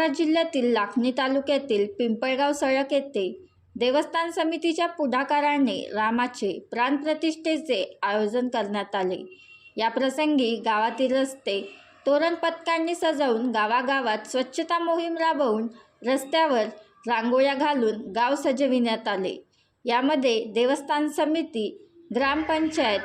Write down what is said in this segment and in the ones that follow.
जिल्ह्यातील लाखनी तालुक्यातील पिंपळगाव सळक येथे देवस्थान समितीच्या पुढाकाराने रामाचे प्राणप्रतिष्ठेचे आयोजन करण्यात आले। या प्रसंगी गावातील रस्ते तोरण पथकांनी सजवून गावागावात स्वच्छता मोहीम राबवून रस्त्यावर रांगोळ्या घालून गाव सजविण्यात आले। यामध्ये देवस्थान समिती, ग्रामपंचायत,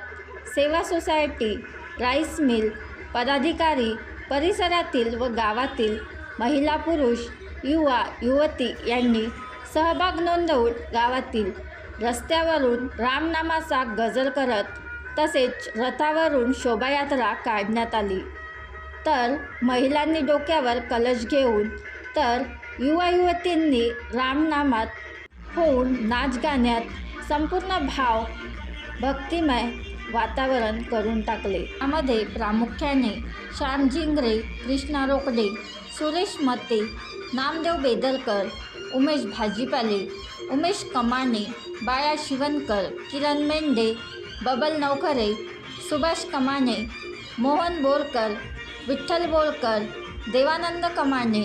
सेवा सोसायटी, राईस मिल पदाधिकारी, परिसरातील व गावातील महिला, पुरुष, युवा, युवती यांनी सहभाग नोंदवून गावातील रस्त्यावरून रामनामाचा गजर करत तसेच रथावरून शोभायात्रा काढण्यात आली। तर महिलांनी डोक्यावर कलश घेऊन तर युवा युवतींनी रामनामात होऊन नाच गाण्यात संपूर्ण भाव भक्तिमय वातावरण करून टाकले। यामध्ये प्रामुख्याने श्याम झिंगरे, कृष्णा रोकडे, सुरेश मते, नामदेव बेदरकर, उमेश भाजीपाले, उमेश कमाने, बाळा शिवनकर, किरण मेंढे, बबल नवखरे, सुभाष कमाने, मोहन बोरकर, विठ्ठल बोरकर, देवानंद कमाने,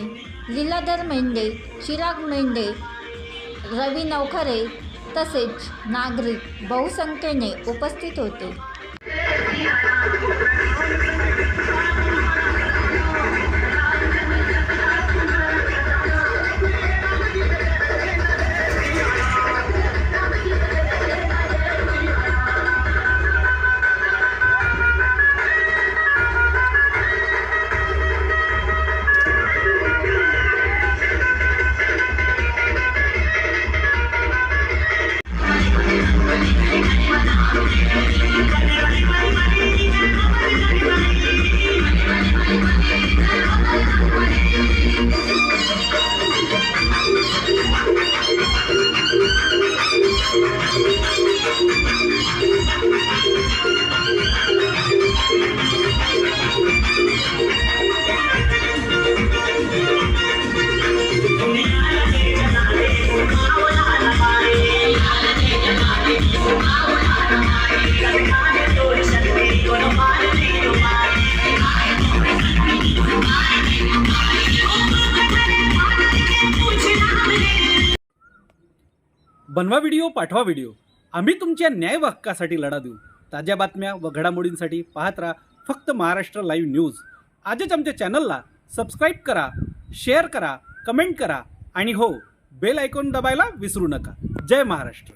लीलाधर मेंढे, चिराग मेंढे, रवी नवखरे तसेच नागरिक बहुसंख्येने उपस्थित होते। बनवा व्हिडिओ, पाठवा व्हिडिओ, आम्ही तुमच्या न्याय हक्कासाठी लढा देऊ। ताज्या बातम्या व घडामोडींसाठी पाहत राहा फक्त महाराष्ट्र लाईव्ह न्यूज। आजच आमच्या चॅनलला सबस्क्राईब करा, शेअर करा, कमेंट करा आणि हो, बेल आयकॉन दबायला विसरू नका। जय महाराष्ट्र।